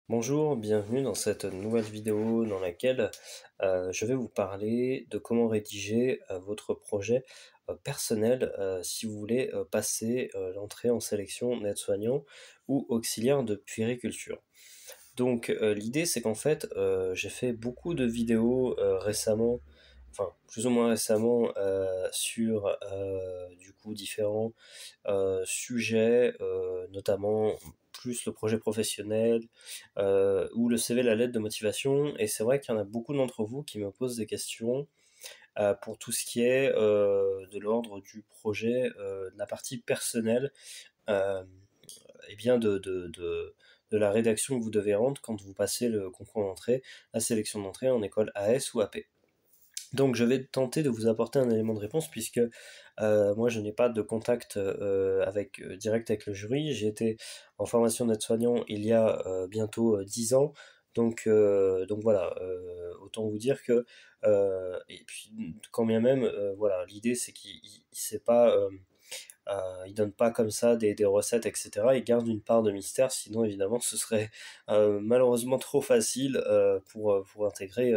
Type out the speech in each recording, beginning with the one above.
Bonjour, bienvenue dans cette nouvelle vidéo dans laquelle je vais vous parler de comment rédiger votre projet personnel si vous voulez passer l'entrée en sélection d'aide-soignant ou auxiliaire de puériculture. Donc l'idée c'est qu'en fait j'ai fait beaucoup de vidéos récemment, enfin plus ou moins récemment sur du coup différents sujets, notamment plus le projet professionnel ou le CV, la lettre de motivation. Et c'est vrai qu'il y en a beaucoup d'entre vous qui me posent des questions pour tout ce qui est de l'ordre du projet, de la partie personnelle, euh, et bien de la rédaction que vous devez rendre quand vous passez le concours d'entrée, la sélection d'entrée en école AS ou AP. Donc je vais tenter de vous apporter un élément de réponse puisque moi je n'ai pas de contact direct avec le jury. J'ai été en formation d'aide-soignant il y a bientôt 10 ans. Donc voilà, autant vous dire que et puis quand bien même voilà, l'idée c'est qu'il sait pas il donne pas comme ça des recettes, etc. Il garde une part de mystère, sinon évidemment ce serait malheureusement trop facile pour intégrer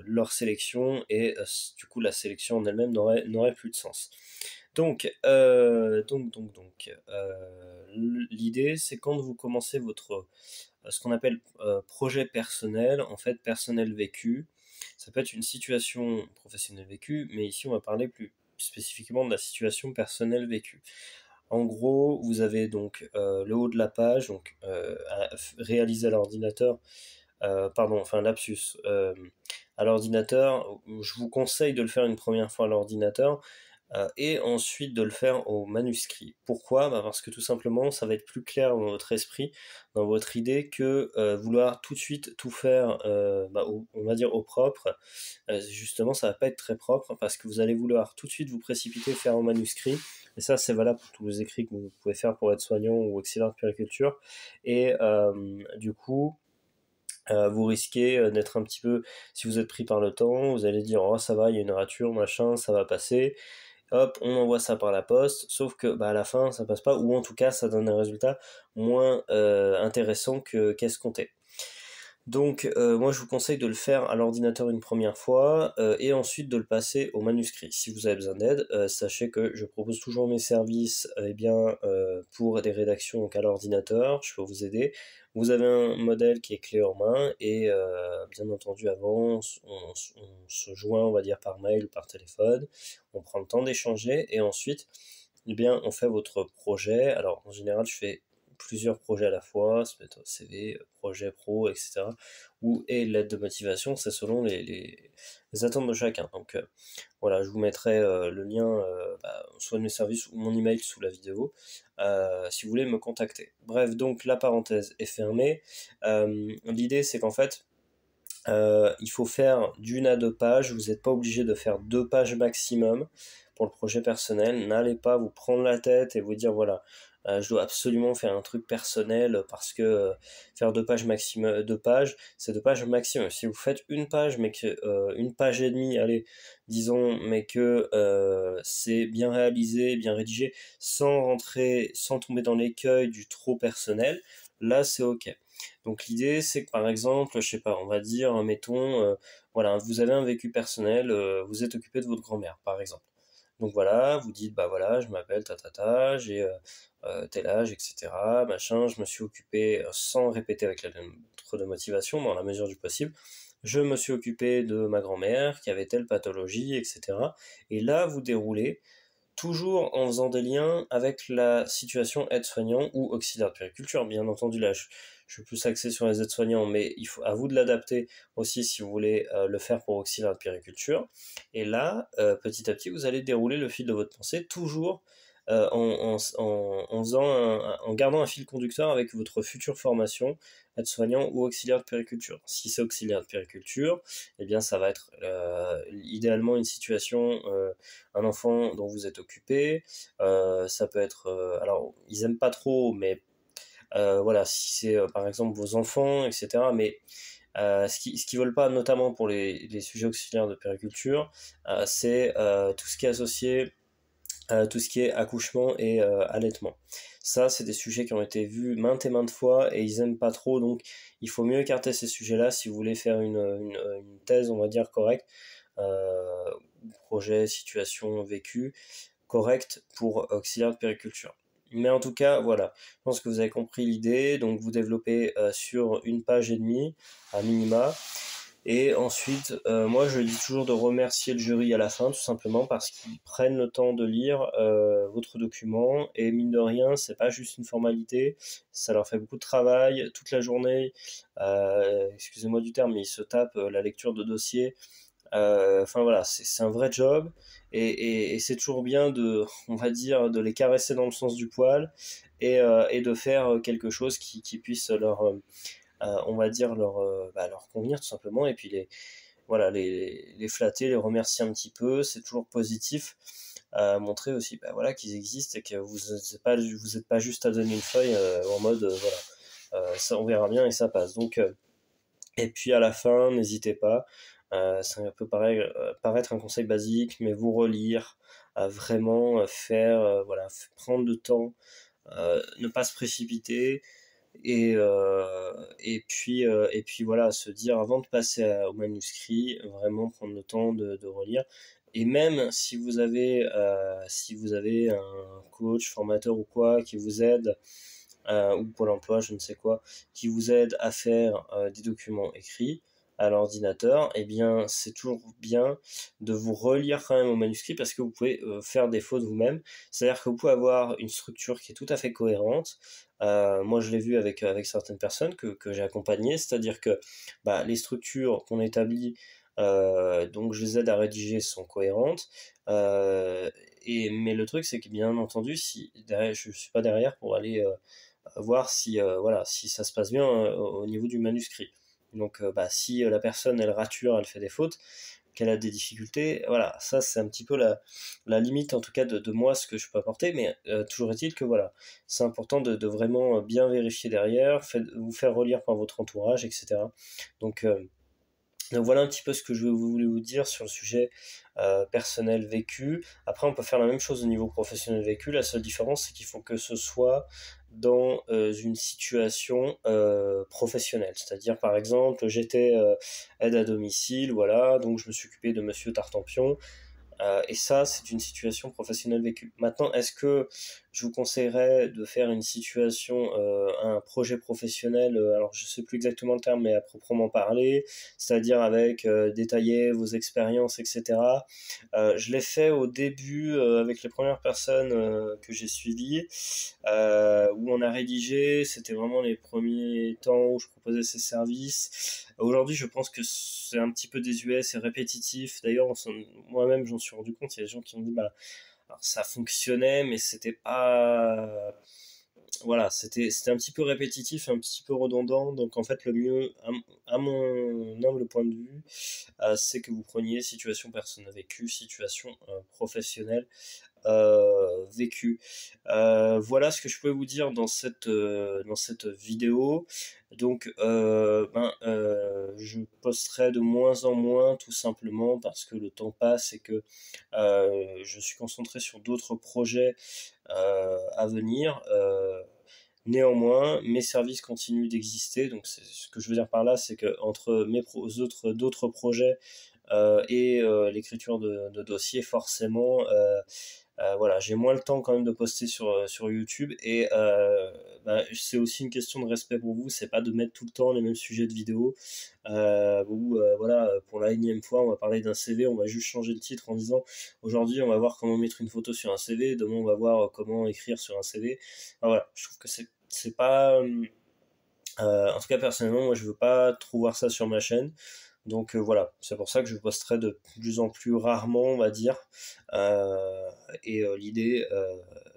leur sélection et du coup la sélection en elle-même n'aurait plus de sens. L'idée c'est quand vous commencez votre ce qu'on appelle projet personnel, en fait personnel vécu. Ça peut être une situation professionnelle vécue, mais ici on va parler plus spécifiquement de la situation personnelle vécue. En gros, vous avez donc le haut de la page, donc réalisé à l'ordinateur, enfin lapsus, à l'ordinateur. Je vous conseille de le faire une première fois à l'ordinateur et ensuite de le faire au manuscrit. Pourquoi? Parce que tout simplement, ça va être plus clair dans votre esprit, dans votre idée, que vouloir tout de suite tout faire, on va dire au propre. Justement, ça va pas être très propre parce que vous allez vouloir tout de suite vous précipiter, faire au manuscrit. Et ça, c'est valable pour tous les écrits que vous pouvez faire pour être soignant ou auxiliaire de puériculture. Et du coup, vous risquez d'être un petit peu, si vous êtes pris par le temps, vous allez dire oh ça va, il y a une rature, machin, ça va passer. Hop, on envoie ça par la poste, sauf que à la fin ça passe pas, ou en tout cas ça donne un résultat moins intéressant qu'escompté. Donc moi je vous conseille de le faire à l'ordinateur une première fois et ensuite de le passer au manuscrit. Si vous avez besoin d'aide, sachez que je propose toujours mes services pour des rédactions donc à l'ordinateur, je peux vous aider. Vous avez un modèle qui est clé en main et bien entendu avant on se joint on va dire par mail ou par téléphone, on prend le temps d'échanger et ensuite eh bien, on fait votre projet. Alors, en général, je fais plusieurs projets à la fois, ça peut être CV, projet pro, etc. Et l'aide de motivation, c'est selon les attentes de chacun. Donc voilà, je vous mettrai le lien soit de mes services ou mon email sous la vidéo si vous voulez me contacter. Bref, donc la parenthèse est fermée. L'idée c'est qu'en fait, il faut faire d'une à deux pages. Vous n'êtes pas obligé de faire 2 pages maximum pour le projet personnel. N'allez pas vous prendre la tête et vous dire voilà, je dois absolument faire un truc personnel parce que faire 2 pages maximum, 2 pages, c'est 2 pages maximum. Si vous faites une page, mais que une page et demie, allez, disons, mais que c'est bien réalisé, bien rédigé, sans rentrer, sans tomber dans l'écueil du trop personnel, là c'est ok. Donc l'idée c'est que par exemple, je sais pas, on va dire, mettons, voilà, vous avez un vécu personnel, vous êtes occupé de votre grand-mère par exemple. Donc voilà, vous dites bah voilà, je m'appelle tatata, j'ai tel âge, etc. Machin, je me suis occupé, sans répéter avec la lettre de motivation, dans la mesure du possible, je me suis occupé de ma grand-mère qui avait telle pathologie, etc. Et là, vous déroulez toujours en faisant des liens avec la situation aide-soignant ou auxiliaire de puériculture. Bien entendu, là, je suis plus axé sur les aides-soignants, mais il faut à vous de l'adapter aussi si vous voulez le faire pour auxiliaire de puériculture. Et là, petit à petit, vous allez dérouler le fil de votre pensée, toujours en gardant un fil conducteur avec votre future formation, aide-soignant ou auxiliaire de puériculture. Si c'est auxiliaire de puériculture, eh bien ça va être idéalement une situation, un enfant dont vous êtes occupé, ça peut être, alors ils aiment pas trop, mais voilà, si c'est par exemple vos enfants, etc. Mais ce qu'ils veulent pas, notamment pour les sujets auxiliaires de périculture, c'est tout ce qui est associé tout ce qui est accouchement et allaitement. Ça, c'est des sujets qui ont été vus maintes et maintes fois et ils aiment pas trop, donc il faut mieux écarter ces sujets-là si vous voulez faire une thèse, on va dire, correcte, euh, projet, situation vécue, correcte pour auxiliaire de périculture. Mais en tout cas, voilà, je pense que vous avez compris l'idée, donc vous développez sur une page et demie, à minima, et ensuite, moi je dis toujours de remercier le jury à la fin, tout simplement parce qu'ils prennent le temps de lire votre document, et mine de rien, c'est pas juste une formalité, ça leur fait beaucoup de travail toute la journée. Excusez-moi du terme, mais ils se tapent la lecture de dossier. Enfin voilà, c'est un vrai job, et c'est toujours bien de, on va dire, de les caresser dans le sens du poil, et de faire quelque chose qui puisse leur on va dire leur convenir tout simplement, et puis voilà, les flatter, les remercier un petit peu, c'est toujours positif, montrer aussi voilà, qu'ils existent et que vous êtes pas juste à donner une feuille en mode voilà, ça on verra bien et ça passe. Donc et puis à la fin, n'hésitez pas, ça peut paraître un conseil basique, mais vous relire, vraiment faire, voilà, prendre le temps, ne pas se précipiter, et puis voilà, se dire avant de passer au manuscrit, vraiment prendre le temps de relire. Et même si vous avez un coach, formateur ou quoi qui vous aide, ou Pôle emploi, je ne sais quoi, qui vous aide à faire des documents écrits à l'ordinateur, eh bien c'est toujours bien de vous relire quand même au manuscrit, parce que vous pouvez faire des fautes vous-même. C'est-à-dire que vous pouvez avoir une structure qui est tout à fait cohérente. Moi je l'ai vu avec certaines personnes que j'ai accompagnées, c'est-à-dire que les structures qu'on établit, donc je les aide à rédiger, sont cohérentes. Mais le truc c'est que bien entendu, si derrière, je suis pas derrière pour aller voir si, voilà, si ça se passe bien au niveau du manuscrit. Donc si la personne elle rature, elle fait des fautes, qu'elle a des difficultés, voilà, ça c'est un petit peu la limite en tout cas de moi, ce que je peux apporter, mais toujours est-il que voilà, c'est important de vraiment bien vérifier derrière, vous faire relire par votre entourage, etc. Donc, euh, donc voilà un petit peu ce que je voulais vous dire sur le sujet personnel vécu. Après, on peut faire la même chose au niveau professionnel vécu. La seule différence, c'est qu'il faut que ce soit dans une situation professionnelle. C'est-à-dire, par exemple, j'étais aide à domicile, voilà, donc je me suis occupé de Monsieur Tartampion. Et ça, c'est une situation professionnelle vécue. Maintenant, est-ce que je vous conseillerais de faire une situation, un projet professionnel, alors je sais plus exactement le terme, mais à proprement parler, c'est-à-dire avec détailler vos expériences, etc. Je l'ai fait au début avec les premières personnes que j'ai suivies, où on a rédigé, c'était vraiment les premiers temps où je proposais ces services. Aujourd'hui, je pense que c'est un petit peu désuet, c'est répétitif. D'ailleurs, moi-même, j'en suis rendu compte. Il y a des gens qui ont dit, alors ça fonctionnait, mais c'était pas, voilà, c'était un petit peu répétitif, un petit peu redondant. Donc en fait, le mieux, à mon humble point de vue, c'est que vous preniez situation personnelle vécue, situation professionnelle vécu. Voilà ce que je peux vous dire dans cette vidéo. Donc, je posterai de moins en moins, tout simplement parce que le temps passe et que je suis concentré sur d'autres projets à venir. Néanmoins, mes services continuent d'exister. Donc, ce que je veux dire par là, c'est que entre d'autres projets et l'écriture de dossiers, forcément, voilà, j'ai moins le temps quand même de poster sur YouTube, et c'est aussi une question de respect pour vous, c'est pas de mettre tout le temps les mêmes sujets de vidéo, où voilà, pour la énième fois, on va parler d'un CV, on va juste changer le titre en disant aujourd'hui on va voir comment mettre une photo sur un CV, demain on va voir comment écrire sur un CV. Enfin, voilà, je trouve que c'est pas, en tout cas personnellement, moi je veux pas trop voir ça sur ma chaîne. Donc voilà, c'est pour ça que je posterai de plus en plus rarement, on va dire. L'idée,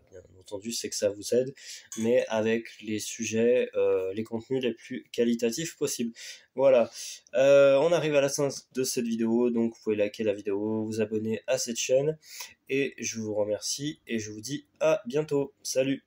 bien entendu, c'est que ça vous aide, mais avec les sujets, les contenus les plus qualitatifs possibles. Voilà, on arrive à la fin de cette vidéo, donc vous pouvez liker la vidéo, vous abonner à cette chaîne, et je vous remercie, et je vous dis à bientôt. Salut!